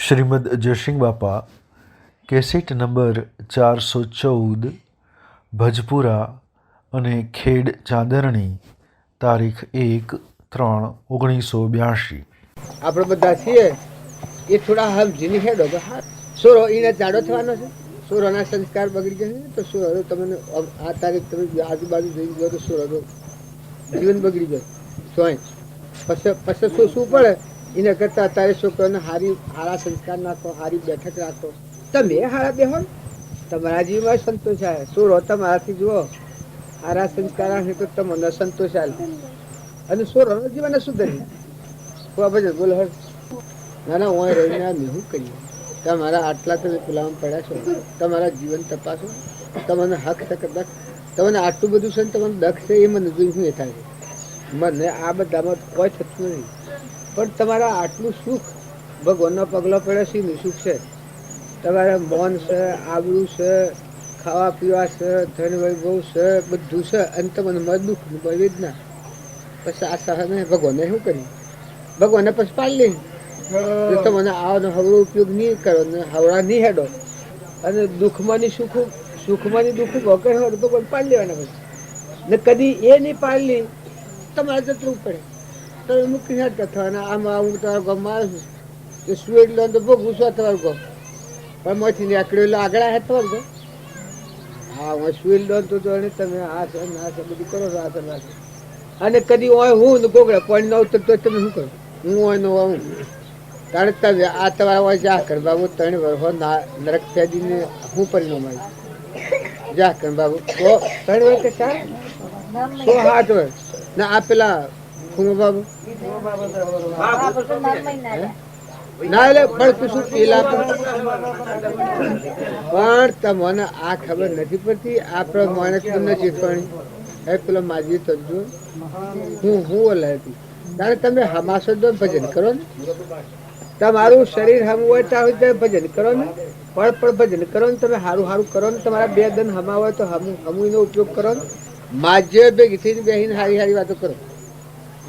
શ્રીમદ જયસિંહ બાપા cassette number 414 ભજપુરા અને ખેડ ચાંદરણી તારીખ 1/3/1982. આપણે બધા છીએ એ થોડા સમજીને હેડો તો હા સોરો એને જાડો થવાનો છે. સોરોના સંસ્કાર બગડી જશે ને તો સોરો તમને આ તારીખ તમે આજુબાજુ જોઈ ગયો તો સોરો જીવન બગડી જાય સ્વયં પછી શું પડે એને કરતા અત્યારે છોકરાને સારા સંસ્કાર નાખો, સારી બેઠક રાખો. તમે સારા બેહો તમારા જીવનમાં સંતોષ આવે. સોરો તમારાથી જુઓ સારા સંસ્કાર હશે તો તમને સંતોષ આવે અને સોરોનું જીવન સુધરી ભજન બોલો. ના ના ઓય રહીને શું કરીએ? તમારા આટલા તમે ગુલામ પડ્યા છો, તમારા જીવન તપાસો, તમને હક છે કે દખ તમને આટલું બધું છે ને તમને દખ છે એ મને જોઈ શું એ થાય છે. મને આ બધામાં કોઈ થતું નથી પણ તમારા આટલું સુખ ભગવાનનો પગલો પડ્યો છે એનું સુખ છે. તમારે મૌન છે, આબરૂ છે, ખાવા પીવા છે, ધન વૈભવ છે, બધું છે અને તમને મત દુઃખ વેદના પછી આ સહન ભગવાને શું કર્યું? ભગવાને પછી પાડી લે તમને આવાનો હવળો ઉપયોગ નહીં કરો ને હવળા નહીં હેડો અને દુઃખમાંની સુખમાંની દુઃખ વગર હોય તો ભગવાન પાડી લેવાના પછી ને કદી એ નહીં પાડલી તમારે જતું પડે તમે મૂકી હેડ થવાના. આમાં હું તમારા ગામમાં આવ્યો છું કે સુએટ લો તો બહુ ગુસ્સો તમારું ગામ પણ માંથી નીકળ્યો આગળ હે તમારું ગામ. હા હું સુએટ લો તો તમે આ છે આ છે બધું કરો છો આ છે આ છે અને કદી હોય હું ને ગોગડા પાણી ન ઉતરતો તમે શું કરો? હું હોય નો હું તાણે તમે આ તમારા હોય જા કર બાબુ 3 વર્ષ નરક ફેદીને હું પરિણામ આવ્યું જા કર બાબુ 3 વર્ષ કે 4 108 વર્ષ ના આ પેલા ફૂમો બાબુ ના એટલે પણ કશું પેલા પણ તમને આ ખબર નથી પડતી આપણો માણસ નથી પણ હે પેલો માજી તરજો હું ઓલા હતી તારે તમે હમાસો દો ભજન કરો ને તમારું શરીર હમવું હોય ત્યાં ભજન કરો ને પણ ભજન કરો ને તમે સારું સારું કરો ને તમારા 2 દન હમા હોય તો હમુનો ઉપયોગ કરો ને માજ્ય ભેગી થઈને બેસીને સારી સારી વાતો કરો.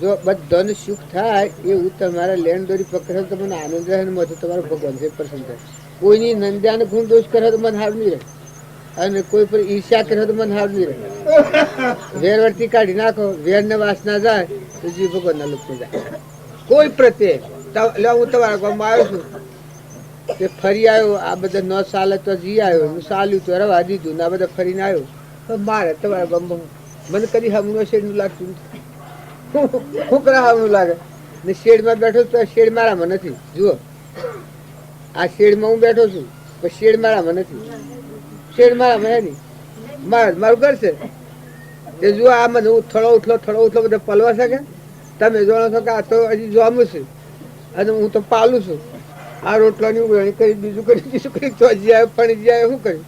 જો બધાને સુખ થાય એવું તમારા લેણ દોરી પકડે તો મને આનંદ રહે ને મત તમારો ભગવાન છે પ્રસન્ન થાય. કોઈની નંદ્યાને ગુણ દોષ કરે તો મને હાર નહીં રહે અને કોઈ પર ઈર્ષ્યા કરે તો મને હાર નહીં રહે. વેરવર્તી કાઢી નાખો, વેર ને વાસના જાય તો જીવ ભગવાનના લોકો જાય. કોઈ પ્રત્યે હું તમારા ગામમાં આવ્યો છું તે ફરી આવ્યો આ બધા ન ચાલે તો જી આવ્યો હું ચાલ્યું તો રવા દીધું ને આ બધા ફરીને આવ્યો તો મારે તમારા ગામમાં મને કદી હમણું શેડનું લાગતું શું કરા હમણું લાગે ને શેડમાં બેઠો તો શેડ મારામાં નથી. જુઓ આ શેડમાં હું બેઠો છું પણ શેડ મારામાં નથી. શેડ મારામાં હે નહીં મારું ઘર છે તે જુઓ આ મને હું થોડો ઉઠલો બધા પલવા શકે. તમે જાણો છો કે આ તો હજી જોવાનું છે અને હું તો પાલું છું. આ રોટલાની ઉગરણી કરી બીજું કરી તો હજી આવે પણ હજી આવે શું કર્યું?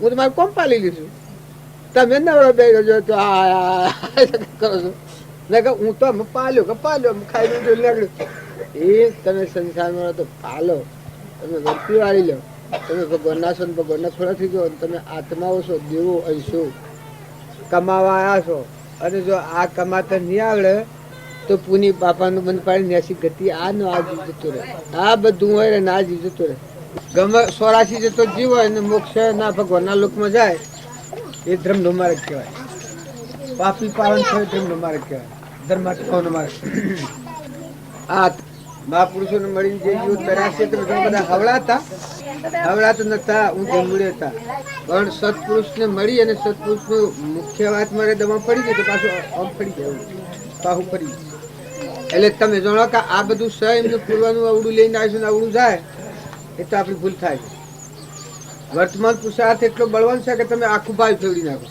હું તો મારું કોમ પાલી લીધું. તમે નવરો બે જો તો કરો છો ને કે હું તો અમે પાલ્યો ખાઈ લીધું નીકળ્યું. એ તમે સંસારમાં તો પાલો તમે વર્તી વાળી લો તમે ભગવાનના છો ભગવાનના ખોરાથી જો તમે આત્માઓ છો દેવો અંશો કમાવા આવ્યા છો અને જો આ કમાતા નહીં આવડે તો પુની બાપાનું મન પાડી નેસી ગતિ આ નો આ જીવ જતો રહે. આ બધું હોય ને આ જીવ જતો રહે. ગમે 84 જતો જીવ હોય ને મોક્ષ ના ભગવાનના લોકમાં જાય એ ધર્મનો માર્ગ કહેવાય. પાપી પાલન થયો ધર્મનો માર્ગ કહેવાય. ધર્માત્માનો માર્ગ. આ મહાપુરુષોને મળીને જે યુદ્ધ કર્યા છે તમે બધા હવળા તો નતા હું જમુડે હતા પણ સત્પુરુષને મળી અને સત્પુરુષનું મુખ્ય વાત મારે દવા પડી ગઈ તો પાછું આમ પડી જાય પાહું પડી જાય. એટલે તમે જાણો કે આ બધું સહ એમનું પૂર્વાનું અવડું લઈને આવીશું ને અવડું જાય એ તો આપણી ભૂલ થાય છે. વર્તમાન પુરુષાર્થ એટલો બળવાન છે કે તમે આખું ભાઈ ફેવડી નાખો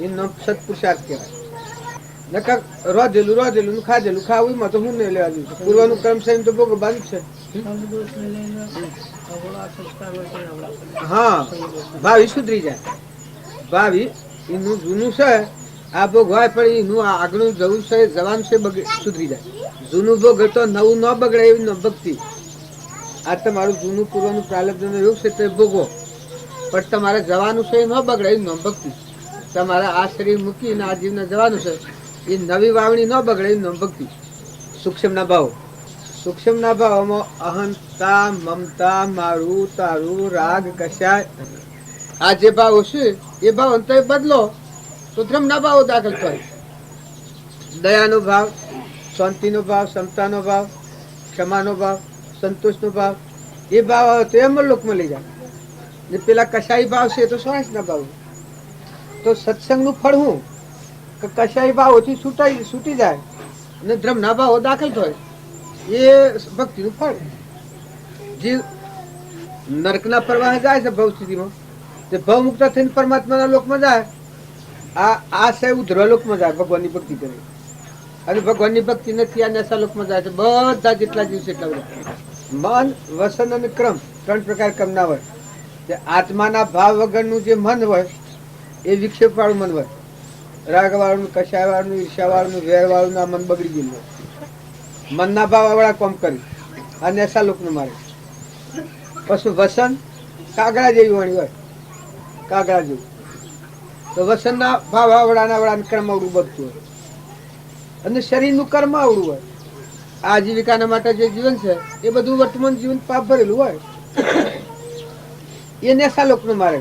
એ નામ સત્પુરુષાર્થ કહેવાય. નકર રોધેલું ખાધેલું ખાવું એમાં તો હું નહીં લેવા દઉં. પૂર્વનું કર્મ છે એમ તો બહુ બાંધ છે. હા ભાવિ સુધરી જાય. ભાવિ એનું જૂનું છે આ ભોગ હોય પણ એનું આગળનું જવું છે જવાનું છે સુધરી જાય. જૂનું ભોગ તો નવું ન બગડે એવી ભક્તિ. આ તમારું જૂનું પૂર્વનું પ્રાલબ્ધનું એવું છે તે ભોગવો પણ તમારે જવાનું છે એ ન બગડે એવી ભક્તિ. તમારે આ શરીર મૂકીને આ જીવને જવાનું છે એ નવી વાવણી ન બગડે એવી ભક્તિ. સૂક્ષ્મના ભાવ સૂક્ષ્મના ભાવમાં અહંતા, મમતા, મારું, તારું, રાગ, કશાય આ જે ભાવ છે એ ભાવ અંતર બદલો તો ધ્રમના ભાવો દાખલ થાય. દયાનો ભાવ, શાંતિનો ભાવ, ક્ષમતાનો ભાવ, ક્ષમાનો ભાવ, સંતોષનો ભાવ, એ ભાવ આવે તો એમ લોકમાં લઈ જાય. ને પેલા કશાઈ ભાવ છે તો શ્વાસના ભાવ. તો સત્સંગનું ફળ હું કે કશાઈ ભાવોથી છૂટી જાય અને ધ્રમના ભાવો દાખલ થાય. એ ભક્તિનું ફળ. જે નરકના પ્રવાહ જાય છે ભવ સ્થિતિમાં, તે ભવ મુક્ત થઈને પરમાત્માના લોકમાં જાય. આ છે ઉધ્રવ લોકમાં જાય ભગવાનની ભક્તિ કરે. અને ભગવાનની ભક્તિ નથી આ નેસા લોકમાં જાય છે. બધા જેટલા જીવ છે એટલા બધા. મન, વસન અને ક્રમ, 3 પ્રકાર કર્મના હોય. તે આત્માના ભાવ વગરનું જે મન હોય એ વિક્ષેપ વાળું મન હોય. રાગ વાળું, કશાય વાળું, ઈર્ષા વાળું, વેર વાળું આ મન બગડી ગયેલું હોય. મનના ભાવ વાળા કોમ કરી આ નેસા લોકનું મારે. પછી વસન કાગડા જેવી વાણી હોય, કાગડા જેવું. તો વસનના ભાવ આવડાના કર્મ આવડું બધું હોય અને શરીરનું કર્મ આવડું હોય. આજીવિકાના માટે જે જીવન છે એ બધું વર્તમાન જીવન પાપ ભરેલું હોય. એ નેસા લોકનું મારે.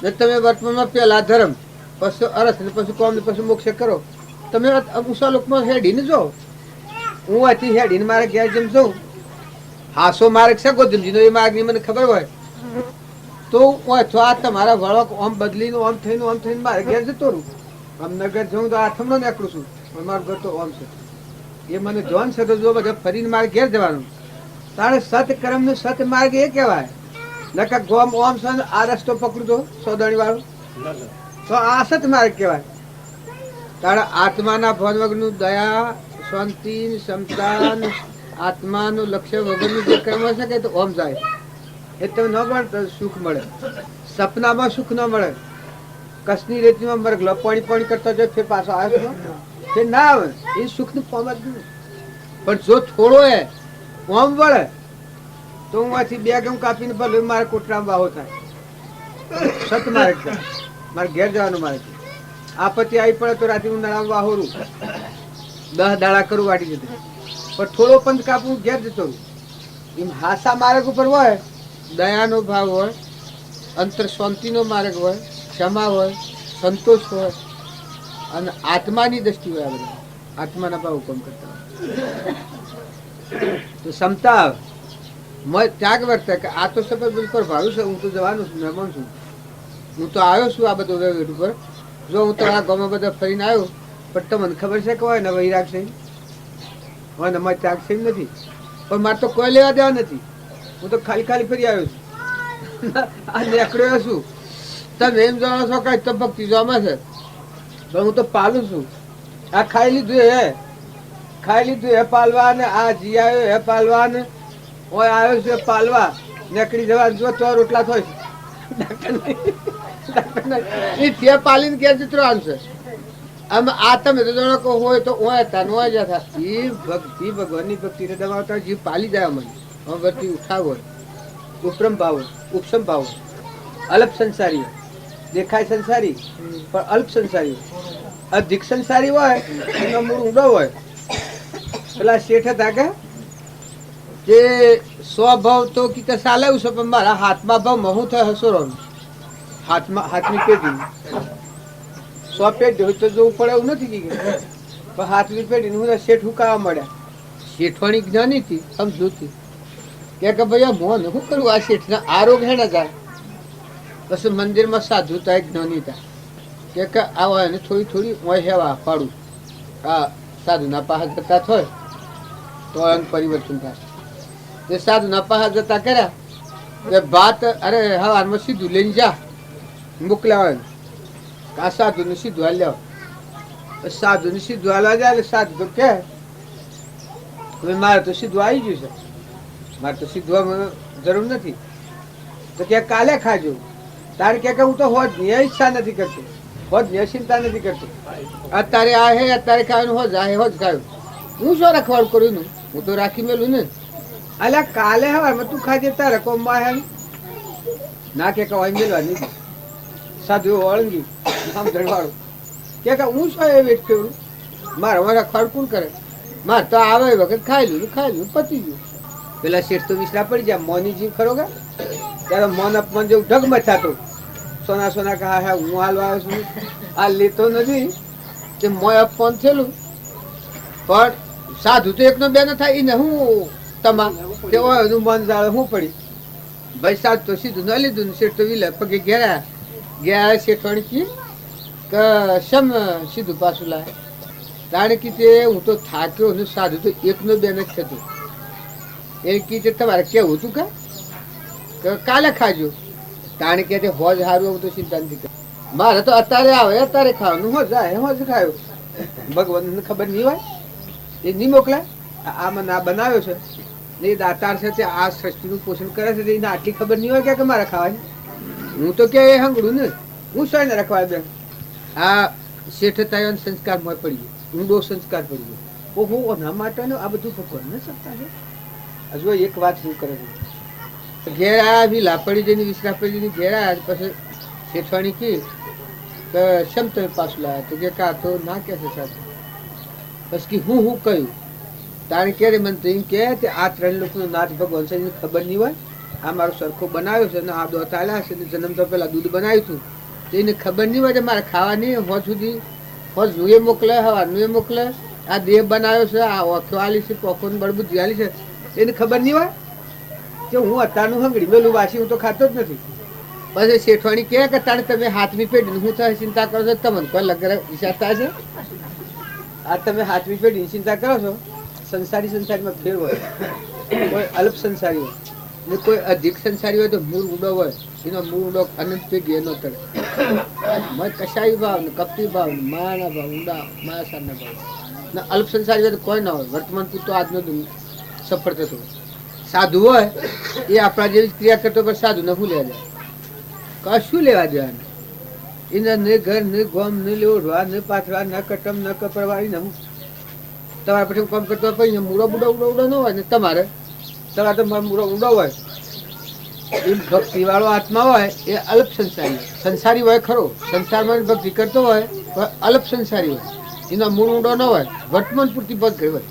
ને તમે વર્તમાનમાં પેલા ધર્મ, પછી અરથ, ને પછી કોમ, ને પછી મોક્ષ કરો. તમે ઊંચા લોકમાં હેડીને જો. હું અહીંથી હેડીને મારે ઘેર જેમ જઉં, હાસો માર્ગ છે ગોધમજીનો, એ માર્ગની મને ખબર હોય તો આ તમારા વળક આમ બદલીને આમ થઈને મારે ઘેર જતો રહું. આમ નગર જઉં તો આથમનો નીકળું છું, મારું ઘર તો આમ છે. એ મને જોન છે તો જો બધા ફરીને મારે ઘેર જવાનું. તારે સત નો સત માર્ગ એ કહેવાય. નકા ગોમ ઓમ છે આ રસ્તો પકડતો સોદાણી વાળો તો આ સત માર્ગ કહેવાય. તારા આત્માના ભોન વગરનું દયા, શાંતિ, ક્ષમતા, આત્માનું લક્ષ્ય વગરનું જે કર્મ શકે તો ઓમ જાય. એ તમે ન મળે તો સુખ મળે. સપનામાં સુખ ન મળે. કસની રેતીમાં મરગલો પાણી કરતા જાય ફેર પાછો આવે ફેર ના આવે. એ સુખનું ફોર્મ જ નહીં. પણ જો થોડો એ ઓમ વળે તો હું આથી 2 ગમ કાપીને ભલે મારે કોટરામાં વાહો થાય. સત મારે જાય મારે ઘેર જવાનું. મારે આપત્તિ આવી પડે તો રાતે હું નળામાં વાહોરું 10 દાડા કરું વાટી જતો. પણ થોડો પંથ કાપું ઘેર જતો રહું. એમ હાસા માર્ગ ઉપર હોય દયાનો ભાવ હોય, અંતર શાંતિનો માર્ગ હોય, ક્ષમા હોય, સંતોષ હોય અને આત્માની દ્રષ્ટિ હોય. આ બધા આત્માના ભાવ હુકમ કરતા હોય તો ક્ષમતા આવે. ત્યાગ વર્તે કે આ તો સફર બિલકુલ ભાવ્યું છે, હું તો જવાનું છું, મહેમાન છું, હું તો આવ્યો છું આ બધો વેટ ઉપર. જો હું તો આ ગામમાં બધા ફરીને આવ્યો પણ તમને ખબર છે કે હોય ને વૈરાગ છે હોય ને મારે ત્યાગ છે નથી. પણ મારે તો કોઈ લેવા દેવા નથી. હું તો ખાલી ફરી આવ્યો છું. આ નીકળ્યો છું. તમે એમ જાણો છો કઈ તો ભક્તિ જોવામાં છે પણ હું તો પાલું છું. આ ખાઈ લીધું હે પાલવા ને આ જી આવ્યો હે પાલવા ને ઓય આવ્યો છે પાલવા નીકળી જવા જો તો રોટલા થાય પાલીને ઘેર જતો આવશે. આમ આ તમે તો જાણો કે હોય તો ઓય હતા નોય જતા. એ ભક્તિ ભગવાનની ભક્તિ દબાવતા જીવ પાલી જાય. મને ભક્તિ ઉઠાવ હોય, ઉપરમ ભાવ હોય, ઉપસમ ભાવ હોય. અલ્પ સંસારી દેખાય સંસારી પણ અલ્પ સંસારી હોય. અધિક સંસારી હોય એનો મૂળ ઊંડો હોય. પેલા શેઠ હતા કે 100 ભાવ તો કે ચાલાવું છે પણ મારા હાથમાં ભાવ મહું થાય હસોરો હાથની પેઢી 100 પેઢી હોય તો જોવું પડે એવું નથી કે પણ હાથની પેઢી હું શેઠ હુકાવા મળ્યા. શેઠવાણી જ્ઞાની હતી સમજૂતી કે ભાઈ મોહન શું કરું આ શેઠના આરોગ હે ને જાય. પછી મંદિરમાં સાધુતા એક જ્ઞાની હતા કે આવો એને થોડી હેવા પાડું આ સાધુના પાસે જતા થાય તો એમ પરિવર્તન થાય. એ સાધુના પાસે જતા કર્યા કે ભાત અરે હવારમાં સીધું લઈને જા મોકલ્યા આ સાધુને સીધું હાલ્યા. સાધુને સીધું હાલવા જાય એટલે સાધુ તો કે મારે તો સીધું આવી ગયું છે, મારે તો સીધવામાં જરૂર નથી. તો કે કાલે ખાજો. તારે કે હું તો હોજ ની ઈચ્છા નથી કરતો, હોજ ની ચિંતા નથી કરતો. અત્યારે આ હે અત્યારે ખાવાનું હોજ આ હોજ ખાયું. હું શું રખવાડું કરું ને હું તો રાખી મેલું ને. અલ્યા કાલે હવે તું ખાજે તારે કોમમાં હે ના કે મેલવા નહીં. સાધુ ઓળંગી સમજણ વાળું કે હું શું એ વેટ કરું મારે રખવાડું કોણ કરે. મારે તો આવે વખત ખાઈ લીધું પતી ગયું. પેલા શેઠ તો વિસરા પડી જાય મોની જીવ ખરો કે ત્યારે મોન અપમાન જેવું ઢગ મચાતો સોના સોના કહા હે હું હાલવા આવ્યો છું આ લેતો નથી તે મોય અપમાન થયેલું. પણ સાધુ તો એકનો બે ન થાય ને હું તમા કે હોય એનું મન જાળે હું પડી ભાઈ સાધુ તો સીધું ન લીધું ને શેઠ તો વિલે પગે ગયા શેઠવાણી કે શમ સીધું પાછું લાય કારણ કે તે હું તો થાક્યો ને સાધુ તો એકનો બે ન થતું એ કીધે તમારે કેવું હતું કે કાલે ખાજો કારણ કે તે હોજ સારું હું તો ચિંતા નથી કરતી મારે તો અત્યારે આવે અત્યારે ખાવાનું હોજ જાય હોજ ખાયો ભગવાનને ખબર નહીં હોય એ નહીં મોકલાય આ મને આ બનાવ્યો છે ને એ દાતાર છે તે આ સૃષ્ટિનું પોષણ કરે છે એને આટલી ખબર નહીં હોય કે મારે ખાવાની હું તો કે એ હંગડું ને હું સોયને રખવા બેન આ શેઠ તાયો સંસ્કારમાં પડી ગયો ઊંડો સંસ્કાર પડી ગયો ઓહો એના માટેનું આ બધું ભગવાનને સત્તા છે. હજુ એક વાત શું કરે છે ઘેર આવ્યા બી લાપડી જઈને વિસરા પડીને ઘેર આવ્યા પછી શેઠવાણી કી કે શમ તમે પાછું લાવ્યા તો કે કા તો ના કે છે સાહેબ પછી હું કહ્યું તારે ક્યારે મને તો એમ કે આ 3 લોકોનો નાથ ભગવાન છે એને ખબર નહીં હોય આ મારો સરખો બનાવ્યો છે ને આ દોત આલ્યા છે જન્મ તો પેલા દૂધ બનાવ્યું હતું તો એને ખબર નહીં હોય કે મારે ખાવાની હોજ સુધી હોજ એ મોકલે હવાનું એ મોકલે આ દેહ બનાવ્યો છે આ ઓખો આલી છે પોખોને બળબુદ્ધિ આલી છે એને ખબર નહીં હોય કે હું અત્યારનું હંગડી મેલું વાસી હું તો ખાતો જ નથી. પછી શેઠવાણી કે તારે તમે હાથમી પેઢી હું તો ચિંતા કરો છો તમને કોઈ લગર વિચારતા છે આ તમે હાથમી પેઢીની ચિંતા કરો છો સંસારીમાં ફેર હોય કોઈ અલ્પ સંસારી હોય ને કોઈ અધિક સંસારી હોય તો મૂળ ઉડો હોય એનો મૂળ ઉડો અનંત પેઢી એનો તળે મય કશાઈ ભાવ ને કપટી ભાવ ને માના ભાવ ઊંડા માયાસારના ભાવ ને અલ્પ સંસારી હોય તો કોઈ ના હોય વર્તમાન પૂરતો આજનો સફળ થતો હોય. સાધુ હોય એ આપણા જેવી ક્રિયા કરતો પણ સાધુ ને શું લેવા જાય કશું લેવા દેવાનું એને ન ઘર ન ગોમ ન લેવડવા ન પાથરા ન કટમ ન કપડવાળી ન તમારે પછી કામ કરતો પછી મૂળો ઉડો ન હોય ને તમારે તો મૂળો ઉડો હોય એ ભક્તિ વાળો આત્મા હોય એ અલ્પ સંસારી હોય ખરો સંસારમાં ભક્તિ કરતો હોય પણ અલ્પ સંસારી હોય એનો મૂળ ઊંડો ન હોય વર્તમાન પૂરતી ભક્તિ હોય.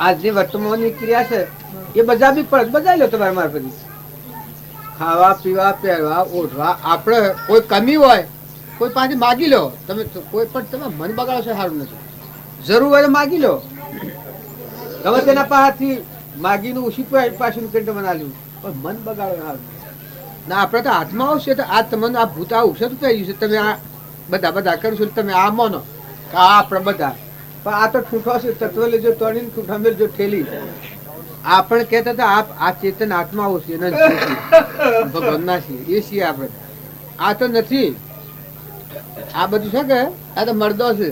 આજની વર્તમાનની ક્રિયા છે એ બધા બી પડત બજાવી લો તમારે મારા પછી ખાવા પીવા પહેરવા ઓઢવા આપણે કોઈ કમી હોય કોઈ પાછી માગી લો તમે કોઈ પણ તમે મન બગાડો છે સારું નથી જરૂર હોય તો માગી લો ગમે તેના પાસેથી માગીને ઓછી પાછું કરીને તમે ના લેવું પણ મન બગાડો સારું ના આપણે તો હાથમાં આવશે તો આ તમને આ ભૂત આ ઔષધ કહ્યું છે તમે આ બધા કરશો તમે આ માનો કે આ આપણે બધા પણ આ તો ઠૂંઠો છે તત્વ લેજો તોડીને ઠૂંઠા મેળજો ઠેલી આપણે કહેતા હતા આ ચેતન આત્માઓ છે ભગવાનના છીએ એ છીએ આપણે આ તો નથી આ બધું છે કે આ તો મરદો છે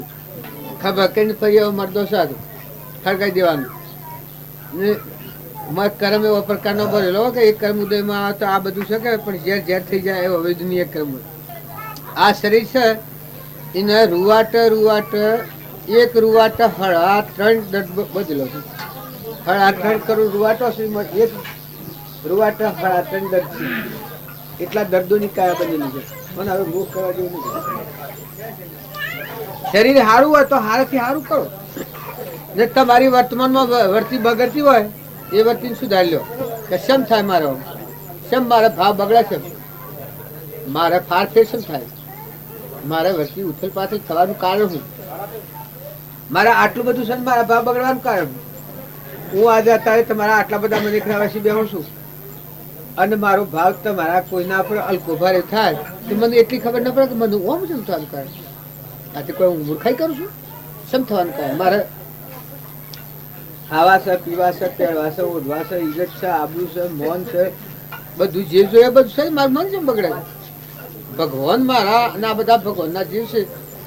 ખબર કઈ ફરી મરદો છે આ તો ખડકાઈ દેવાનું ને કર્મ એવો પ્રકારનો ભરેલો કે એક કર્મ ઉદયમાં તો આ બધું છે કે પણ ઝેર થઈ જાય એવો વેદની એક કર્મ આ શરીર છે એને રૂવાટ એક રૂવાટ હળા 3 દર્દ બદલો છે હળા 3 કરોડ રૂવાટો છે એક રૂવાટ હળા 3 દર્દ છે એટલા દર્દોની કાયા બનેલી છે મને હવે મુખ કરવા જેવું નથી. શરીર સારું હોય તો હારથી સારું કરો ને તમારી વર્તમાનમાં વર્તી બગડતી હોય એ વર્તીને સુધારી લો કે શમ થાય મારા ભાવ બગડે છે મારે ફારફેર શમ થાય મારે વર્તી ઉથલ પાથલ થવાનું કારણ શું મારા આટલું બધું છે મારા ભાવ બગડવાનું કારણ હું આજે અત્યારે તમારા આટલા બધા મને ખાવાસી બેહું છું અને મારો ભાવ તમારા કોઈના પર અલ્કોભારે થાય તો મને એટલી ખબર ન પડે કે મને ઓમ શમ થવાનું કારણ આથી કોઈ હું મૂર્ખાઈ કરું છું શમ થવાનું કારણ મારે ખાવા છે પીવા છે પહેરવા છે ઓઢવા છે ઇજ્જત છે આબરૂ છે મૌન છે બધું જે જોઈએ બધું છે મારું મન જેમ બગડે ભગવાન મારા અને આ બધા ભગવાનના જીવ છે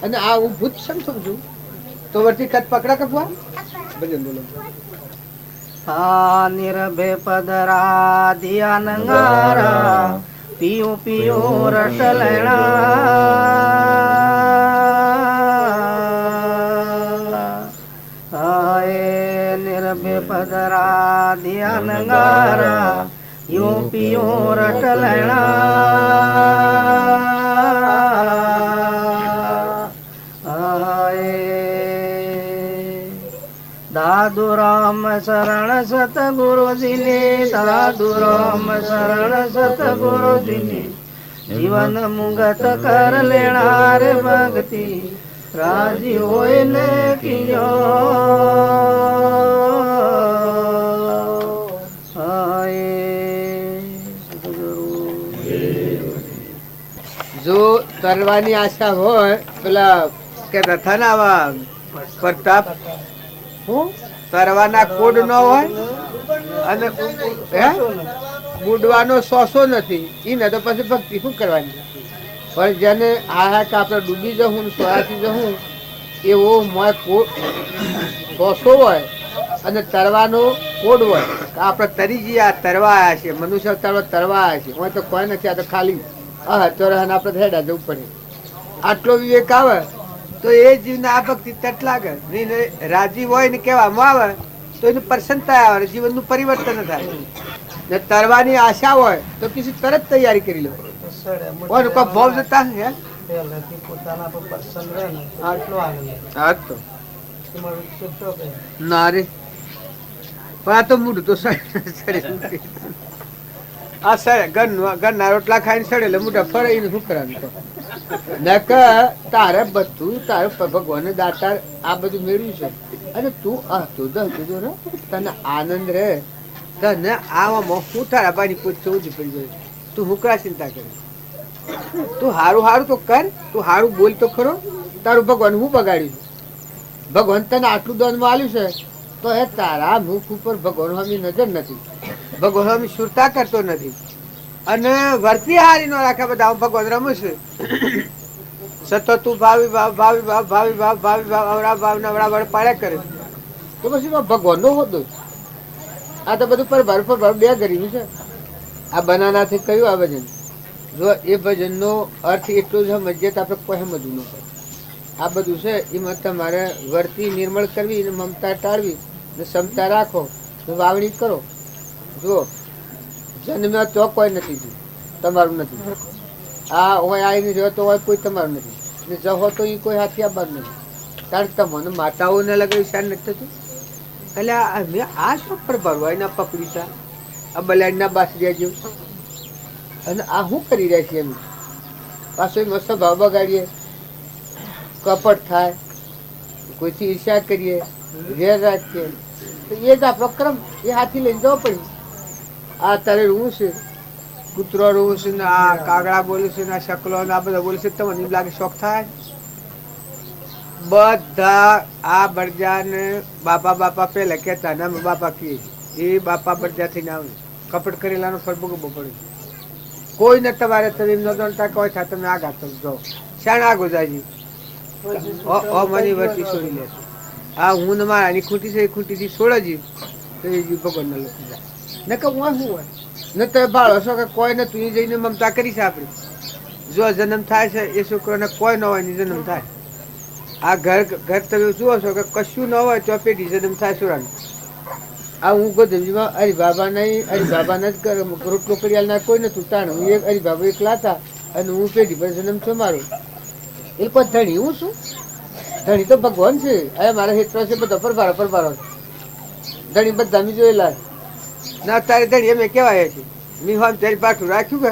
અને આ હું ભૂત શમ સમજું તો વર્તી કદ પકડા કપવા ભજન બોલો હા નિરભે પદરા દિયા નંગારા પિયું પિયું રસ લેણા હાય નિરભે પદરા દિયા નંગારા યું પિયું રસ લેણા હાય સાધુ રામ શરણ સતગુરુજીની, સાધુ રામ શરણ સતગુરુજીની, જીવન મુગત કર લેણા રે ભક્તિ, રાજી હોય ને કિયો જો તરવાની આશા હોય પેલા કે રથા ના આવા પ્રતાપ હું તરવાના કોડ ન હોય અને હે બુડવાનો સોસો નથી ઈ ને તો પછી ભક્તિ શું કરવાની. પણ જેને આ કે આપણે ડૂબી જવું સોયાથી જવું એવો મોય સોસો હોય અને તરવાનો કોડ હોય. આપણે તરી જઈએ આ તરવા આવ્યા છે, મનુષ્ય તરવા આવ્યા છે, હોય તો કોઈ નથી, આ તો ખાલી તો આપણે હેડા જવું પડે. આટલો વિવેક આવે તો એ જીવને આ ભક્તિ તટ લાગે. રાજી હોય ને કહેવામાં આવે તો એનું પ્રસન્નતા આવે, જીવનનું પરિવર્તન થાય. ને તરવાની આશા હોય તો પછી તરત તૈયારી કરી લો. કોઈ ભાવ જતા હે પોતાના પર પ્રસન્ન રહે ને આટલો તો ના રે પણ આ તો મૂડું તો આ સડે ઘરના રોટલા ખાઈને સડે એટલે મોટા ફરે એને શું કરવાનું. તારે બધું તારે ભગવાન દાતાર આ બધું મેળવ્યું છે અને તું તને આનંદ રહે. તને આવામાં હું તારા બાની પૂછવું જ પડી જાય. તું હુકરા ચિંતા કરે, તું હારું હારું તો કર, તું હારું બોલ તો ખરો. તારું ભગવાન હું બગાડ્યું? ભગવાન તને આટલું દાનમાં આલ્યું છે તો એ તારા મુખ ઉપર ભગવાન હમી નજર નથી, ભગવાન હમી સુરતા કરતો નથી અને વર્તી હારી નો રાખે. બધા ભગવાન રમે છે સતત તું ભાવી ભાવ ભાવી ભાવ ભાવી ભાવ ભાવી ભાવ અવરા ભાવ નવરા વડ પાડ્યા કરે તો પછી ભગવાન નો હોતો. આ તો બધું પર બે ગરીબ છે. આ બનાનાથી કયું આ ભજન? જો એ ભજનનો અર્થ એટલો જ સમજીએ તો આપણે કોઈ સમજવું ન પડે. આ બધું છે એમાં તમારે વર્તી નિર્મળ કરવી ને મમતા ટાળવી ને ક્ષમતા રાખો ને વાવણી કરો. જુઓ જન્મ્યા તો કોઈ નથી તમારું નથી, આ હોય આવીને રહ્યો તો હોય કોઈ તમારું નથી, ને જહો તો એ કોઈ હાથી આવવાનું નથી. કારણ કે તમને માતાઓને લગાવી શાન નથી થતું. એટલે આ શું પર ભરવાના પકડીતા આ બલાડના બાસરિયા જેવું. અને આ શું કરી રહ્યા છીએ એમ પાછો મસ્ત ભાવ બગાડીએ, કપટ થાય, કોઈથી ઈર્ષા કરીએ, વેર રાખીએ તો એ જ આપણો ક્રમ. એ હાથી લઈને જવો પડે. આ તારે રૂવું છે, કૂતરો રૂવું છે ને આ કાગડા બોલે છે ને આ શકલો ને આ બધા બોલે છે. તમને એમ લાગે શોખ થાય? બધા આ બળજા ને બાપા બાપા પેલા કહેતા ને અમે બાપા કહીએ એ બાપા બળજા થઈને આવે. કપટ કરેલાનો ફળ ભોગવવો પડે. કોઈને તમારે તમે એમ ન જાણતા કોઈ થાય તમે આગા તો જાઓ શાણ આગો જાય મની વર્તી છોડી લે. આ હું ને મારાની ખૂંટી છે એ ખૂંટીથી છોડજી તો એ ભગવાન ના લોકો જાય ને કે હું શું હોય ને તમે બાળો છો કે કોઈ ને તું જઈને મમતા કરીશ. આપણે જો જન્મ થાય છે એ છોકરોને કોઈ ન હોય ને જન્મ થાય. આ ઘર તમે જુઓ છો કે કશું ન હોય તો પેઢી જન્મ થાય છોરાને. આ હું ગોધમજીમાં હરિબાબા નહીં, હરિબાબાને જ રોટલો કરી ના કોઈ નતું તાણ. હું એક હરિબાબા એકલા હતા અને હું પેઢી પર જન્મ છું મારો. એ પણ ધણી હું શું? ધણી તો ભગવાન છે. અરે મારા હેતરો છે બધા પરભારો ધણી બધા મી જોયેલા ના. અત્યારે ધણી અમે કહેવાય છે મી હોમ ત્યારે પાછું રાખ્યું કે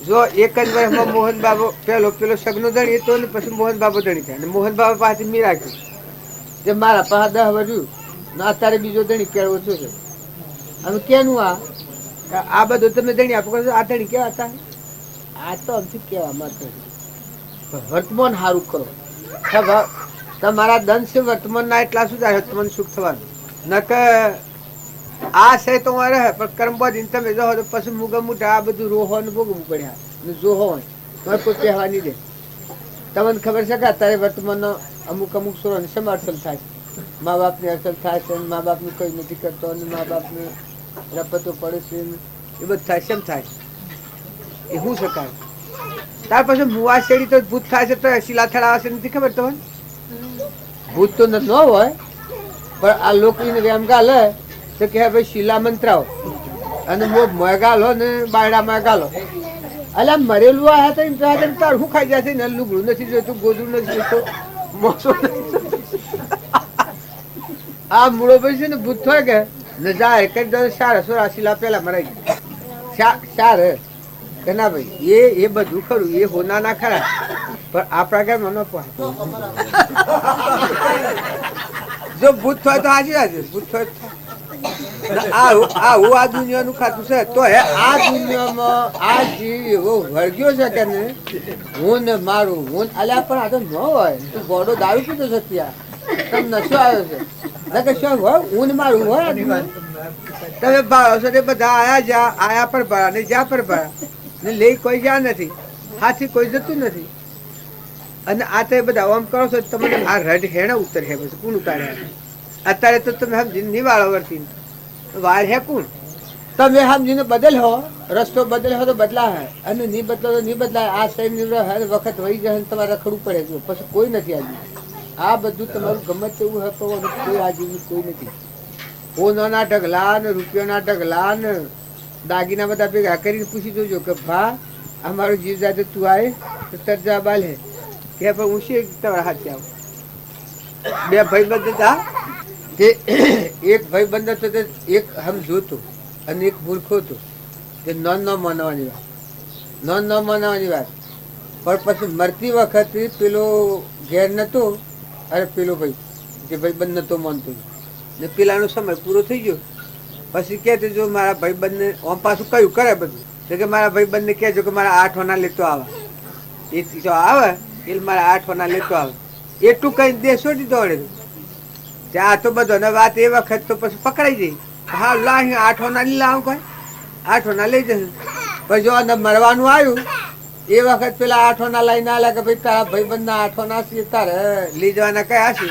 જો એક જ વર્ષમાં મોહન બાબુ પેલો સગનો ધણી હતો ને પછી મોહન બાબુ ધણી થાય ને મોહન બાબુ પાસે મી રાખ્યું જે મારા પાસે 10 વર્ષ ના. અત્યારે બીજો ધણી કેળવો છો છે. અમે કેનું આ બધું તમે ધણી આપો આ ધણી કેવા હતા? આ તો અમથી કેવા માટે વર્તમાન સારું કરો. તમારા દંડ છે વર્તમાન ના એટલા સુધારે તમને સુખ થવાનું. ન કે આ છે તો રહે પણ કર્મ બધીને તમે જો તો પછી મુગા મુઠા આ બધું રોહો ને ભોગવવું પડ્યા ને જો હોય તો કોઈ કહેવા નહીં દે. તમને ખબર છે કે અત્યારે વર્તમાનનો અમુક સોરોને શેમાં અસર થાય? મા બાપની અસર થાય છે, મા બાપનું કંઈ નથી કરતો અને મા બાપને રપતો પડે છે એ બધું થાય. શેમ થાય? એ શું શકાય? ત્યાર પછી મુવા શેડી તો ભૂત થાય છે તો શિલા થડાવે છે નથી ખબર તમને? ભૂત તો ન હોય પણ આ લોકોને વેમ ગાલે તો કે ભાઈ શિલા મંત્રાઓ અને મોય ગાલો ને બાયડામાં ગાલો. અલ્યા મરેલું આ હતા તાર શું ખાઈ જશે ને? લુગડું નથી જોઈતું, ગોદડું નથી જોઈતું, મોસો આ મૂળો ભાઈ છે ને ભૂત થાય કે ને જાય કઈ દો સાર 84 પેલા મરાઈ ગયા સાર કે ના ભાઈ એ બધું ખરું એ હોના ના ખરા પણ આપણા ઘર મનો જો ભૂત થાય તો હાજી હાજર ભૂત થાય આ દુનિયાનું ખાતું છે તો હે આ દુનિયામાં આ જીવ એવો વળગ્યો છે કે ને હું ને મારું હું અલ્યા પણ આ તો ન હોય તું ગોડો દારૂ પીધો છે ત્યાં તમને નશો આવ્યો છે કે શું હોય હું ને મારું હોય તમે ભાડો છો તે બધા આયા પર ભરા ને જ્યાં પર ભરા ને લઈ કોઈ જ્યાં નથી હાથી કોઈ જતું નથી અને આ તો બધા આમ કરો છો તમને આ રડ હેણા ઉતર હે પછી કોણ ઉતારે અત્યારે તો તમે સમજીને નિવાળો વર્તી વાર હે કોણ તમે સમજીને બદલ હો રસ્તો બદલ હો તો બદલા હે અને નહીં બદલો તો નહીં બદલાય આ શરીર હર વખત વહી જાય તમારે રખડવું પડે છે પછી કોઈ નથી આજે આ બધું તમારું ગમે તેવું હે તો કોઈ આજે કોઈ નથી હોનાના ઢગલા ને રૂપિયાના ઢગલા ને દાગીના બધા ભેગા કરીને પૂછી જોજો કે ભા અમારું જીવ જાતે તું આવે તો તરજા બાલ હે કે પણ હું છે તમારા હાથે આવું બે ભાઈબંધ હતા તે એક ભાઈબંધ હતો તે એક સમજો હતો અને એક મૂર્ખો હતો તે ન માનવાની વાત પણ પછી મરતી વખતે પેલો ઘેર નતો અરે પેલો ભાઈ જે ભાઈબંધ નતો માનતો ને પેલાનો સમય પૂરો થઈ ગયો પછી કે જો મારા ભાઈબંધને આમ પાછું કયું કરે બધું તો કે મારા ભાઈબંધને કહેજો કે મારા 8 આના લેતો આવે એ જો આવે એટલે મારા 8 આના લેતો આવે એટલું કઈ દેશો દીધો વળે ત્યાં તો બધો ને વાત એ વખત તો પછી પકડાઈ જઈ હા લા 8 આના લઈ લાવ કોઈ 8 આના લઈ જશે પછી જો મરવાનું આવ્યું એ વખત પેલા 8 આના લઈને આલ્યા કે ભાઈ તારા ભાઈબંધના 8 આના છે તારે લઈ જવાના કયા છે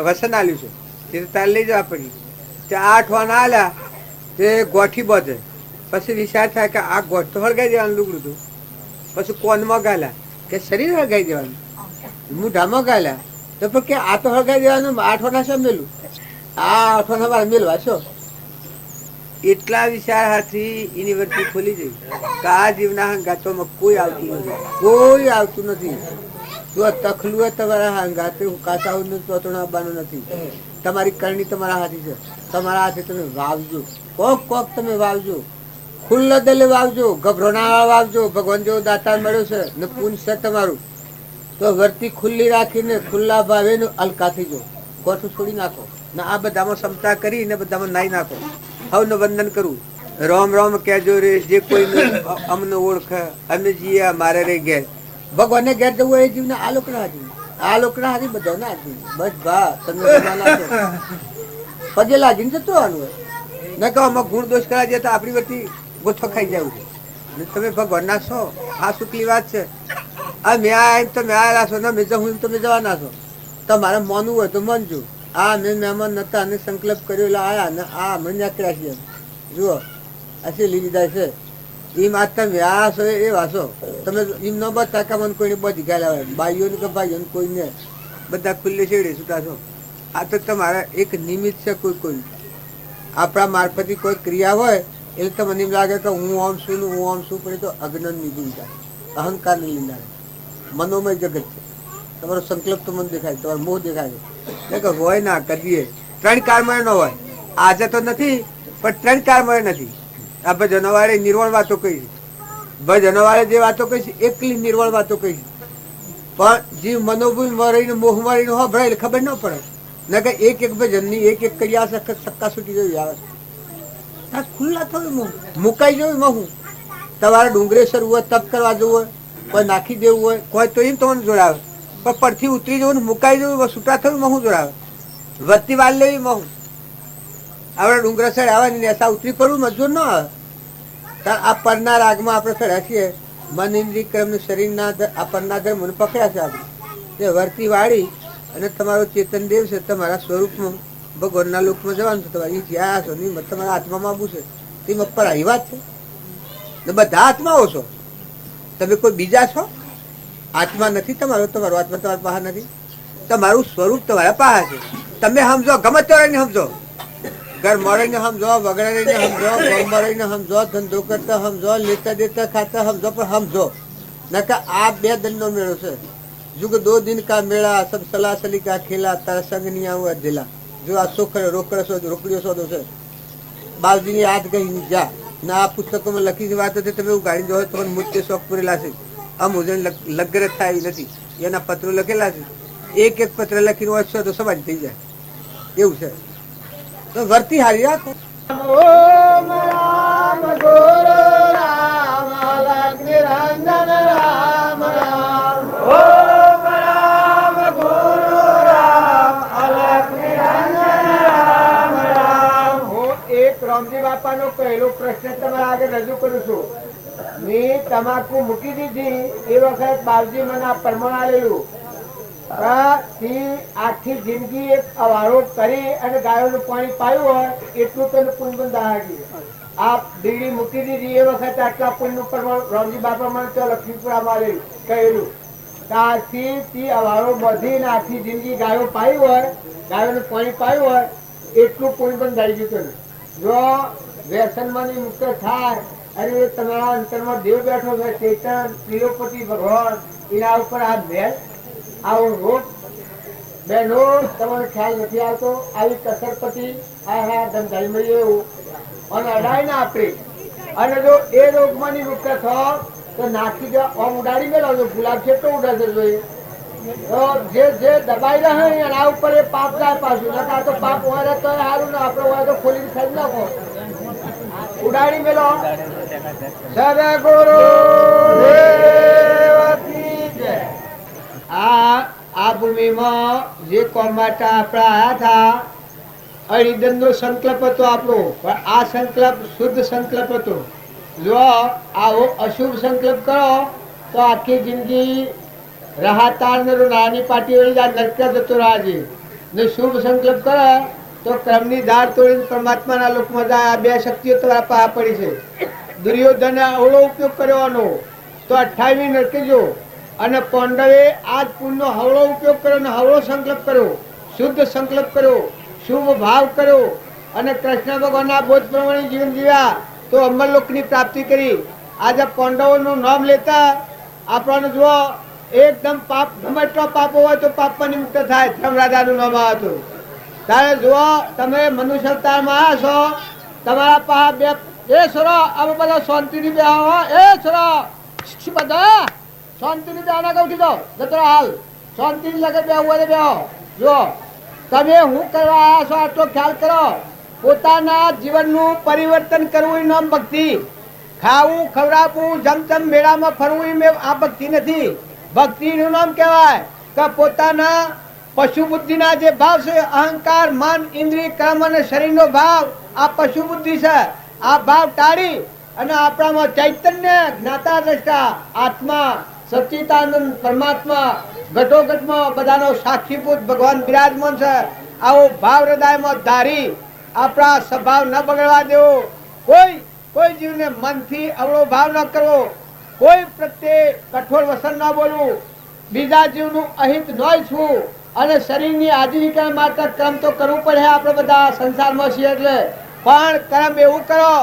વસન આલ્યું છે તે તારે લઈ જવા પડી ત્યાં 8 આના આલ્યા તે ગોઠી બધે પછી વિચાર થાય કે આ ગોઠ તો હળગાઈ દેવાનું લુગડું હતું પછી કોનમાં ગાલ્યા કે શરીર હળગાઈ દેવાનું મૂઢામાં ગાલ્યા તો પણ કે આ તો હળગાઈ દેવાનું 8 આના છે મેલું આ 8 આના મારે મેલવા છો એટલા વિચાર હાથી એની વર્તી ખોલી જઈ કે આ જીવના હંગાતોમાં કોઈ આવતું નથી જો તખલું હોય તમારા હંગાતે કાચાઓનું ચોતણું આવવાનું નથી તમારી કરણી તમારા હાથી છે તમારા હાથે તમે વાવજો કોક તમે વાવજો ખુલ્લો દિલે વાવજો ગભરોના વાવજો ભગવાન જેવો દાતાર મળ્યો છે ને પૂન છે તમારું તો વર્તી ખુલ્લી રાખીને ખુલ્લા ભાવે હલકા થઈ જો કોઠું છોડી નાખો ને આ બધામાં ક્ષમતા કરીને બધામાં નાઈ નાખો હવને વંદન કરું રામ રામ કહેજો રે જે કોઈ અમને ઓળખે અમે જીએ મારે રે ઘેર ભગવાનને ઘેર જવું એ જીવને આ લોકના હાથી બધા ના હાથી બસ ભા તમે પગે લાગીને જતું આવવાનું હોય ન કહો આમાં ગુણ દોષ કરા જાય તો આપણી વચ્ચે ગોથો ખાઈ જવું છે ને તમે ભગવાન ના છો આ સુખલી વાત છે આ મેં આવીને તમે આવેલા છો ને મેં જવું તમે જવાના છો તમારે માનવું હોય તો માનજો આ મેં મહેમાન નતા અને સંકલ્પ કર્યો એટલે આયા ને આ મને કર્યા છે જુઓ અસી લીધા છે એમ આ તમે આ છો એ વાસો તમે એમ ન બતા કે મને કોઈને બધી ગાલા હોય ભાઈઓને કે ભાઈઓને કોઈને બધા ખુલ્લે છેડે છૂટા છો આ તો તમારા એક નિમિત્ત છે કોઈ આપણા મારફતી કોઈ ક્રિયા હોય એટલે તમને એમ લાગે કે હું આમ છું ને હું આમ છું પણ એ તો અજ્ઞાન નિગુણ જાય અહંકાર ની લીધા મનોમય જગત છે તમારો સંકલ્પ તો મને દેખાય તમારો મોહ દેખાય છે કે હોય ના કરીએ 3 કાળમય ન હોય આજે તો નથી પણ 3 કાળમય નથી આ ભજનવાળે નિર્વાણ વાતો કહી ભજનવાળે જે વાતો કહી એકલી નિર્વાણ વાતો કહી પણ જીવ મનોભૂલ મરીને મોહ મરીને હો ભરાય ખબર ન પડે ન કે એક ભજનની એક ક્રિયા સક્કા છૂટી જવી આવે છે ખુલ્લા થયું મુકાઈ જવું હું તમારે ડુંગરેશ્વર હોય તપ કરવા જવું હોય કોઈ નાખી દેવું હોય કોઈ તો એમ તમને જોડાવે પણ પરથી ઉતરી જવું ને મુકાઈ જવું છૂટા થયું મહું જોડાવે વધતી વાર લેવી મહું આપણે ડુંગરેશ્વર આવે ને એસા ઉતરી પડવું મજૂર ન આવે આ પરના રાગમાં આપણે ચડ્યા છીએ મન ઇન્દ્રિય ક્રમ શરીરના આ પરના ધર્મ મને પકડ્યા છે આપણે તે વર્તી વાળી અને તમારો ચેતન દેવ છે તમારા સ્વરૂપમાં ભગવાનના લોકમાં જવાનું છે તમારી જ્યાં છો નહીં તમારા આત્મામાં આવવું છે તેમાં પર આવી વાત છે ને બધા આત્માઓ છો તમે કોઈ બીજા છો આત્મા નથી તમારો આત્મા તમારા પાસે નથી તમારું સ્વરૂપ તમારા પાસે છે તમે સમજો ગમે તે રહીને સમજો ઘર મળીને સમજો વગડે રહીને સમજો ગોળમાં રહીને સમજો ધંધો કરતા સમજો લેતા દેતા ખાતા સમજો પણ સમજો નકા આ 2 દિનનો મેળો છે जुग 2 दिन का मेला सब सलासली का खेला तारा संग नहीं आऊँ अधेला જો આ રોકડીઓ સોદો છે, બાવજીની હાથ ગઈ જા ના આ પુસ્તકોમાં લખી વાત હતી, તમે ઉગાડી જો તમને મુદ્દે શોખ પૂરેલા છે. આ મોજણ લગ્ન થાય નથી, એના પત્રો લખેલા છે. એક એક પત્ર લખીને વાંચશો તો સમાજ થઈ જાય એવું છે. તો વર્તી હારી ઓમ રામ ગુરુ રામ લક્ષ્મી રંજન રામ રામ ઓમ રામ ગુરુ રામ લક્ષ્મી રંજન રામ રામ. હું એક રામજી બાપાનો પહેલો પ્રશ્ન તમારા આગળ રજૂ કરું છું. મેં તમાકુ મૂકી દીધી એ વખત બાવજી મને આ પરમાણ આલેલું આખી જિંદગી એક અવારો કરી અને ગાયોનું પાણી પાયું હોય એટલું તો પુણ્ય બંધાવી. આ બીડી મૂકી દીધી એ વખત આટલા પુણ્યનું પ્રમાણ રામજી બાપા મને તો લક્ષ્મીપુરામાં કહેલું. ત્યારથી અવારો બધીને આખી જિંદગી ગાયો પાયું હોય, ગાયોનું પાણી પાયું હોય એટલું પુણ્ય બંધાઈ ગયું. જો વ્યસનમાંથી મુક્ત થાય અને તમારા અંતરમાં દેવ બેઠો છે, ચેતન પ્રિયોપતિ ભગવાન, એના ઉપર આ મેલ આવો રોગ બેનો તમારો ખ્યાલ નથી આવતો. આવી કસરપતિ આ ધંધાઈ મળીએ એવું અને અડાય ને આપણે. અને જો એ રોગમાં મુક્ત થો તો નાખી દો આમ ઉડાડી મેળો છો. ગુલાબ છે તો ઉડાડશે જોઈએ તો જે દબાઈ રહે એના ઉપર એ પાપ જાય પાછું. નકા તો પાપ હોય તો સારું ને આપણે હોય તો ખોલીને ખાઈ નાખો ઉડાડી મેળો. સદગુરુ આ ભૂમિમાં જે કોમ માટે આપણે આયા હતા અરિદન નો સંકલ્પ હતો આપણો, પણ આ સંકલ્પ શુદ્ધ સંકલ્પ હતો. જો આવો અશુભ સંકલ્પ કરો તો આખી જિંદગી રાહતાર નાની પાટી વળી જાય, નરક જતો રાજે ને શુભ સંકલ્પ કરે તો ક્રમની ધાર તોડીને પરમાત્માના લોકમાં જાય. આ બે શક્તિઓ તમારા પાસે પડી છે. દુર્યોધને અવળો ઉપયોગ કર્યો તો 28 નરકે જો, અને પાંડવે આજ પુણ્યનો હવળો ઉપયોગ કર્યો અને હવળો સંકલ્પ કર્યો, શુદ્ધ સંકલ્પ કર્યો, શુભ ભાવ કર્યો અને કૃષ્ણ ભગવાનના બોધ પ્રમાણે જીવન જીવ્યા તો અમરલોકની પ્રાપ્તિ કરી. આજે પાંડવોનું નામ લેતા આપણને જુઓ એકદમ પાપ, ગમે એટલો પાપ હોય તો પાપમાં મુક્ત થાય. ધર્મરાજાનું નામ હતું ત્યારે જુઓ તમે મનુષ્ય અવતારમાં આવ્યા છો, તમારા પાસે બે એ છોરો અમે બધા શાંતિની બે એ છોરો બધા શાંતિની બેના કહું કીધો જતો હાલ શાંતિની લગે બે હોય બે. જો તમે હું કરવા આવ્યા છો આટલો ખ્યાલ કરો. પોતાના જીવનનું પરિવર્તન કરવું એ નામ ભક્તિ. ખાવું ખવડાવવું જમજમ મેળામાં ફરવું એ આ ભક્તિ નથી. ભક્તિનું નામ કહેવાય કે પોતાના પશુ બુદ્ધિના જે ભાવ છે, અહંકાર મન ઇન્દ્રિય કર્મ અને શરીરનો ભાવ, આ પશુ બુદ્ધિ છે. આ ભાવ ટાળી અને આપણામાં ચૈતન્ય જ્ઞાતા દ્રષ્ટા આત્મા સચ્ચિદાનંદ પરમાત્મા ઘટોઘટમાં બધાનો સાક્ષીભૂત ભગવાન બિરાજમાન છે. આવો ભાવ હૃદયમાં ધારી આપણા સ્વભાવ ન બગડવા દેવો. કોઈ જીવને મનથી અવળો ભાવ ન કરવો, કોઈ પ્રત્યે કઠોર વસન ન બોલવું, બીજા જીવનું અહિત ન ઈચ્છવું અને શરીરની આજીવિકા માટે કર્મ તો કરવું પડે. આપણે બધા સંસારમાં છીએ એટલે પણ કર્મ એવું કરો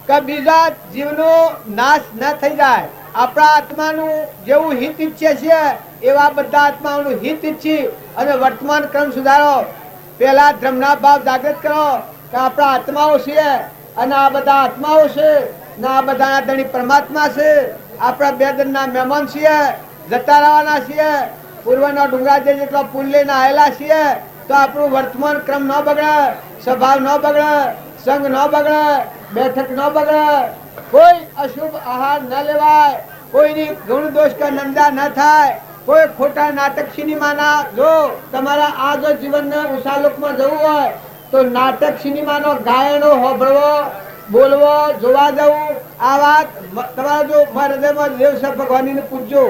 કે બીજા જીવનો નાશ ન થઈ જાય. આપણા આત્માનું જેવું હિત ઈચ્છે છે એવા બધા આત્માઓનું હિત ઈચ્છી અને વર્તમાન ક્રમ સુધારો. પહેલા ધર્મના ભાવ જાગૃત કરો કે આપણા આત્માઓ છે અને આ બધા આત્માઓ છે ને આ બધાના ધણી પરમાત્મા છે. આપણા બે દરના મહેમાન છીએ, જતા રહેવાના છીએ. પૂર્વના ડુંગરા જેટલો પુલ લઈને આવેલા છીએ તો આપણું વર્તમાન ક્રમ ન બગડે, સ્વભાવ ન બગડે, સંગ ન બગડે, બેઠક ન બગડે, કોઈ અશુભ આહાર ન લેવાય, કોઈની ગુણ દોષ કે નિંદા ન થાય, કોઈ ખોટા નાટક સિનેમાના જો તમારા આ જો જીવનને ઉષાલોકમાં જવું હોય તો નાટક સિનેમાનો ગાયનો હોભળવો, બોલવો, જોવા જવું. આ વાત તમારા જો હૃદયમાં દેવ છે ભગવાનને પૂછજો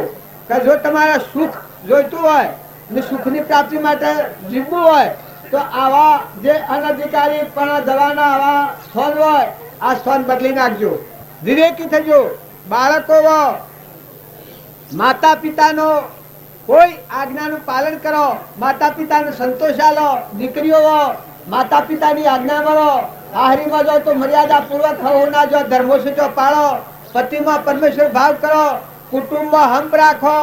કે જો તમારા સુખ જોઈતું હોય ને સુખની પ્રાપ્તિ માટે જીવવું હોય તો આવા જે અનધિકારી પણ દવાના આવા સ્થાન હોય આ સ્થાન બદલી નાખજો. વિવેકી થજો. બાળકો માતા પિતાનો કોઈ આજ્ઞાનું પાલન કરો, માતા પિતાને સંતોષ આલો. દીકરીઓ માતા પિતાની આજ્ઞા મળો. આહારીમાં જાઓ તો મર્યાદા પૂર્વક ખાવું ના જો, ધર્મોસૂચો પાળો. પતિમાં પરમેશ્વર ભાવ કરો. કુટુંબમાં હંપ રાખો.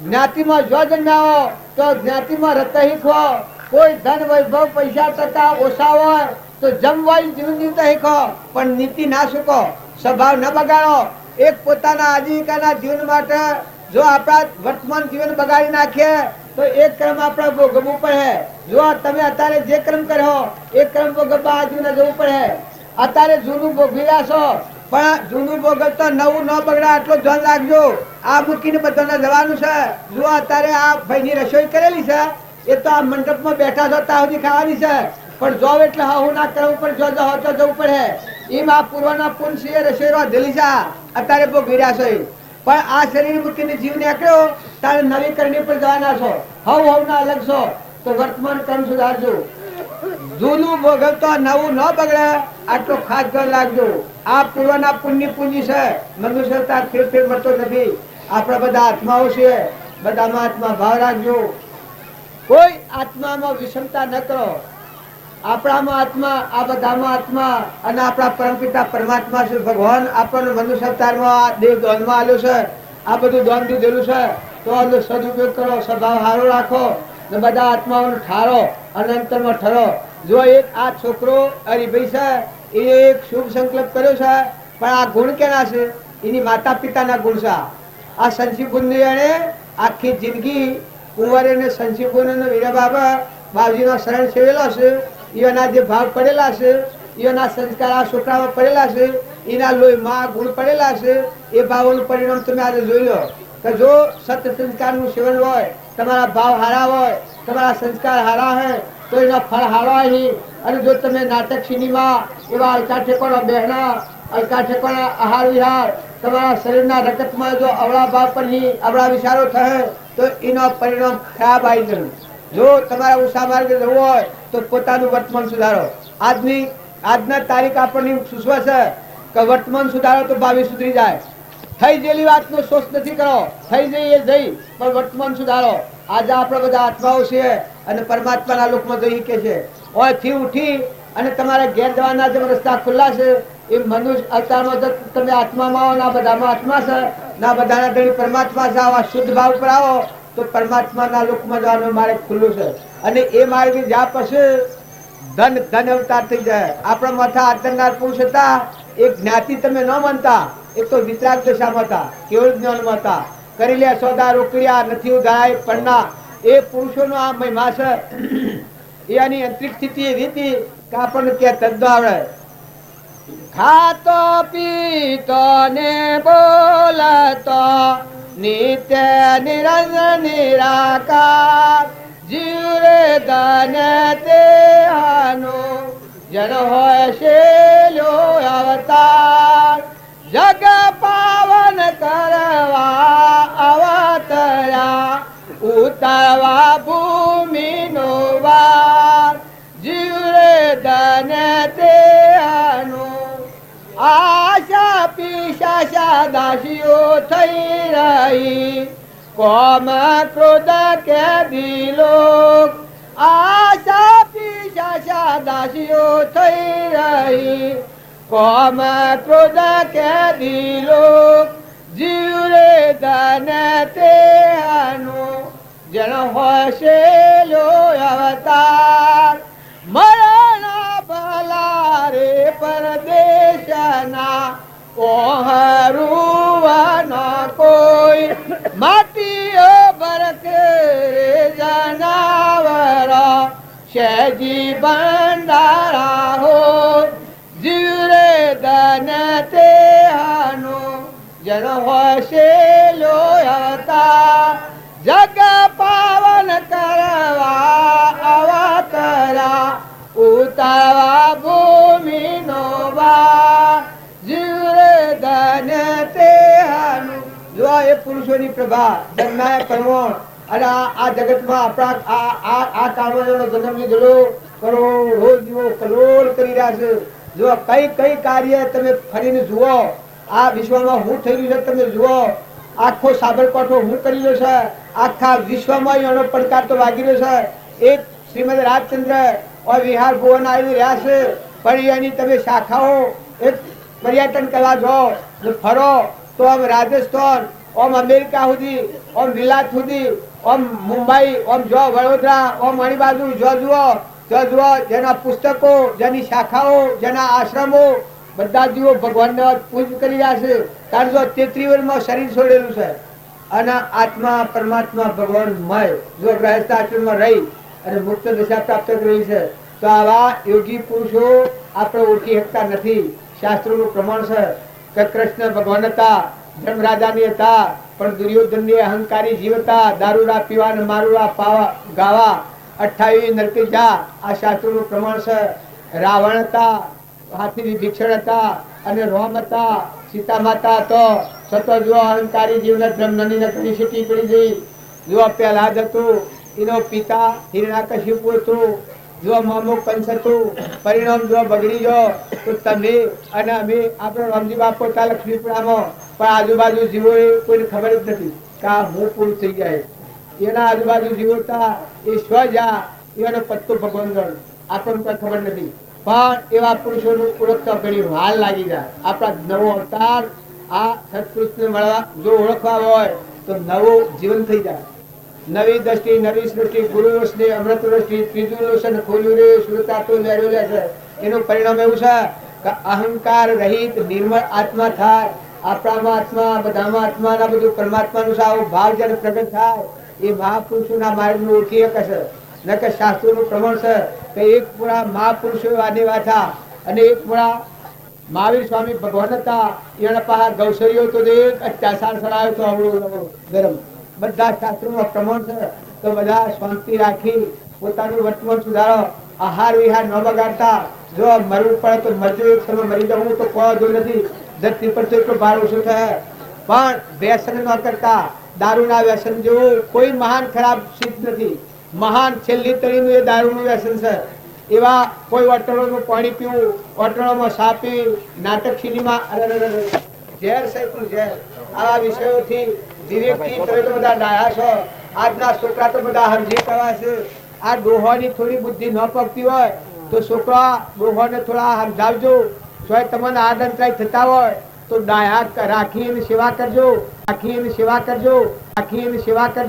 જ્ઞાતિમાં જો જન્મ્યા તો જ્ઞાતિમાં રતહિત હો. કોઈ ધન વૈભવ પૈસા ટકા ઓછા હોય તો જમવાય જીવન જીવતા શીખો, પણ નીતિ ના શીખો, સ્વભાવ ન બગાડો. એક પોતાના આજીવિકાના જીવન માટે જો આપણા વર્તમાન જીવન બગાડી નાખીએ તો એક કર્મ આપણે ભોગવવું પડે. જો તમે અત્યારે જે કર્મ કર્યો એ કર્મ ભોગવવા આ જીવન જવું પડે. અત્યારે જૂનું ભોગવી રહ્યા છો, પણ જૂનું ભોગવતો નવું ન બગડે આટલું ધ્યાન રાખજો. આ મૂકીને બધાને જવાનું છે. જો અત્યારે આ ભાઈની રસોઈ કરેલી છે એ તો આ મંડપમાં બેઠા છો ત્યાં સુધી ખાવાની છે, પણ જોવ એટલે હું ના કરવું પડે, જો તો જવું પડે. એમ આ પૂર્વના પુનસિંહે રસોઈ રાંધેલી છે, અત્યારે ભોગવી રહ્યા છો. પણ આ શરીર મૂકીને જીવ નીકળ્યો તારે નવી કરણી પર જવાના છો. હવ ના અલગ છો તો વર્તમાન કર્મ સુધારજો. જૂનું ભોગવતો નવું ન બગડે આટલો ખાસ ધ્યાન રાખજો. આ પૂર્વના પુણ્ય પૂંજી છે. મનુષ્ય ફેર મળતો નથી. આપણા બધા આત્માઓ છે, બધામાં આત્મા ભાવ રાખજો. કોઈ આત્મામાં વિષમતા ન કરો. આપણામાં આત્મા, આ બધામાં આત્મા, અને આપણા પરમપિતા પરમાત્મા છે ભગવાન આપણને મનુષ્ય અવતારમાં દેવ દાનમાં આલ્યો છે. આ બધું દાન દીધેલું છે તો આનો સદુપયોગ કરો, સ્વભાવ સારો રાખો ને બધા આત્માઓને ઠારો અને અંતરમાં ઠરો. જો એક આ છોકરો હરિભાઈ છે એ એક શુભ સંકલ્પ કર્યો છે, પણ આ ગુણ કેના છે? એની માતા પિતાના ગુણ છે. આ સંશી ગુણની એને આખી જિંદગી કુંવરીને સંશી ગુણ અને વીરા બાબા બાવજીનો શરણ સેવેલો છે. એના જે ભાવ પડેલા છે, એના સંસ્કાર આ છોકરામાં પડેલા છે, એના લોહીમાં ગુણ પડેલા છે. એ ભાવોનું પરિણામ તમે આજે જોઈ લો કે જો સત્ય સંસ્કારનું સેવન હોય, તમારા ભાવ હારા હોય, તમારા સંસ્કાર હારા હોય તો એના ફળ હારા અહીં. અને જો તમે નાટક સિનેમા એવા અલકા ઠેકોના બહેના, અલકા ઠેકોના આહાર વિહાર, તમારા શરીરના રકતમાં જો અવળા ભાવ પરની અવળા વિચારો થાય તો એનો પરિણામ ખરાબ આવી જશે. જો તમારા ઉષા માર્ગે જવું હોય તો પોતાનું વર્તમાન સુધારો. આજના તારીખ આપણને સૂચવે છે કે વર્તમાન સુધારો તો ભાવિ સુધરી જાય. થઈ ગયેલી વાતનો શોષ નથી કરો, થઈ જઈ એ જઈ, પણ વર્તમાન સુધારો. આજે આપણે બધા આત્માઓ છીએ અને પરમાત્માના લોકમાં જઈ કે છે. ઓયથી ઉઠી અને તમારા ઘેર જવાના જે રસ્તા ખુલ્લા છે એ મનુષ્ય અવતારમાં તમે આત્મામાં આવો, ના બધામાં આત્મા છે, ના બધાના ધણી પરમાત્મા છે. આવા શુદ્ધ ભાવ પર આવો તો પરમાત્માના લોકમાં જવાનું માર્ગ ખુલ્લું છે. અને એ માર્ગે જ્યાં પછી ધન અવતાર થઈ જાય. આપણા માથા આતંકદાર પુરુષ હતા, એક જ્ઞાતિ તમે ન માનતા, એ તો વિતરાગ દશામાં હતા, કેવળ જ્ઞાનમાં હતા. કરી લે સોદા રોકડિયા નથી ઉધાય પરના. એ પુરુષોનો આ મહિમા છે. એની અંતરિક સ્થિતિ એવી હતી કે આપણને ક્યાં તદ્દો આવડે. ખાતો પીતો ને બોલતો નિત્ય નિરંજન નિરાકાર, જીવ રે ધન તેહાનો જન હોય શેલ્યો અવતાર. જગ પાવન કરવા અવતર્યા, ઉતારવા ભૂમિનો વાર. જીવ રે ધન તેહાનો આશા પીશાશા દાસીઓ થઈ રહી, કોમ ક્રોધ કે દિલો. આશા પીશાશા દાસીઓ થઈ રહી, કોમ ક્રોધ કે દિલો. જીવ રે ધન તેહાનો જન હોય શેલ્યો અવતાર. મરણ ભલા રે પરદેશના ઓહરુવાના કોઈ, માટીઓ બરકે જનાવરા શેજી ભંડારા હો. જીવ રે ધન તેહાનો જન હોય શેલ્યો અવતાર. જગ પાવન કરવા અવતરા, ઉતારવા ભૂમિનો વાર. જીવ રે ધન તેહાનો. જો એ પુરુષોની પ્રભા જન્માય પરમોણ. અને આ જગતમાં આપણા આ કામનો જન્મ લીધેલો કરોડો જીવો કલોલ કરી રહ્યા છે. જો કઈ કઈ કાર્ય તમે ફરીને જુઓ, આ વિશ્વમાં હું થઈ રહ્યું છે તમે જુઓ. આખો સાબરકાંઠો હું કરી રહ્યો છે, આખા વિશ્વમાં એનો પડકાર તો વાગી રહ્યો છે. એક શ્રીમદ રાજચંદ્ર વિહાર ભુવન આવી રહ્યા છે, પણ એની તમે શાખાઓ એક પર્યટન કરવા જાઓ ફરો તો આમ રાજસ્થાન, ઓમ અમેરિકા સુધી, ઓમ વિલાત સુધી, ઓમ મુંબઈ, ઓમ જો વડોદરા, ઓમ અણી બાજુ જો જુઓ, જેના પુસ્તકો, જેની શાખાઓ, જેના આશ્રમો, બધા જીવો ભગવાનને પૂજ કરી રહ્યા છે. કારણ જો 33 વર્ષમાં શરીર છોડેલું છે અને આત્મા પરમાત્મા ભગવાનમય જો ગ્રહસ્થ આશ્રમમાં રહી અને મુક્ત દશા પ્રાપ્ત કરી છે. તો આવા યોગી પુરુષો આપણે ઓળખી શકતા નથી. શાસ્ત્રોનું પ્રમાણ છે કે કૃષ્ણ ભગવાન હતા, ધર્મરાજાની હતા, પણ દુર્યોધનની અહંકારી જીવ હતા. દારૂડા પીવા અને મારુડા પાવા ગાવા 28 નરકે જા, આ શાસ્ત્રોનું પ્રમાણ છે. રાવણ હતા, હાથીની ભીક્ષણ હતા, અને રોમ હતા, સીતા માતા હતો. સતો જો અહંકારી જીવને બ્રહ્મની નકરી શીખી પડી ગઈ. જો પહેલાદ હતું, એનો પિતા હિરણાકશિપુ હતું. જો મામો કંસ હતું, પરિણામ જો બગડી ગયો તો તમે અને અમે આપણો રામજી બાપુ હતા લક્ષ્મીપુરામાં, પણ આજુબાજુ જીવો કોઈને ખબર જ નથી કે આ હું પૂરું થઈ જાય. એના આજુબાજુ જીવો હતા એ સ્વ જા, એનો પત્તો ભગવાન ગણ, આપણને કોઈ ખબર નથી. પણ એવા પુરુષોનું ઓળખતા ઘણી વાર લાગી જાય. આપણા નવો અવતાર આ સત્પુરુષને મળવા જો ઓળખવા હોય તો નવું જીવન થઈ જાય. નવી દ્રષ્ટિ, નવી સૃષ્ટિ, ગુરુ રોશની, અમૃત રોશની, ત્રીજું રોશન ખોલ્યું રે, શ્રોતા તો લેરો લે છે. એનું પરિણામ એવું છે કે અહંકાર રહિત નિર્મળ આત્મા થાય. આપણામાં આત્મા, બધામાં આત્મા, ના બધું પરમાત્માનું સાવ ભાવ જ્યારે પ્રગટ થાય એ મહાપુરુષોના માર્ગનું ઓળખી શકે છે. ન કે શાસ્ત્રોનું પ્રમાણ છે કે એક પૂરા મહાપુરુષો આદિ વાથા અને એક પૂરા મહાવીર સ્વામી ભગવાન હતા. એના પાસે ગૌસરીઓ તો એક અત્યાચાર ચડાયો તો અવળો ગરમ. બધા શાસ્ત્રોમાં પ્રમાણ છે તો બધા શાંતિ રાખી પોતાનું વર્તમાન સુધારો, આહાર વિહાર ન બગાડતા. જો મરવું પડે તો મરજો, એક સમય મરી જવું તો કોઈ વાંધો નથી. ધરતી પર તો એટલો ભાર ઓછો થાય. પણ વ્યસન ન કરતા. દારૂના વ્યસન જેવું કોઈ મહાન ખરાબ સિદ્ધ નથી. મહાન છેલ્લી તળીનું એ દારૂનું વ્યસન છે. એવા કોઈ હોટલોનું પાણી પીવું, હોટલોમાં સા પી, નાટક સિનેમા, ઝેર સહિતનું ઝેર, આવા વિષયોથી વિવેકથી તમે તો બધા ડાયા છો. આજના છોકરા તો બધા સમજી કરવા છે. આ ડોહોની થોડી બુદ્ધિ ન પકતી હોય તો છોકરા ડોહોને થોડા સમજાવજો. જો તમને આદંતરાય થતા હોય તો ડાયા રાખીને સેવા કરજો, રાખીને સેવા કરજો, રાખીને સેવા કરજો.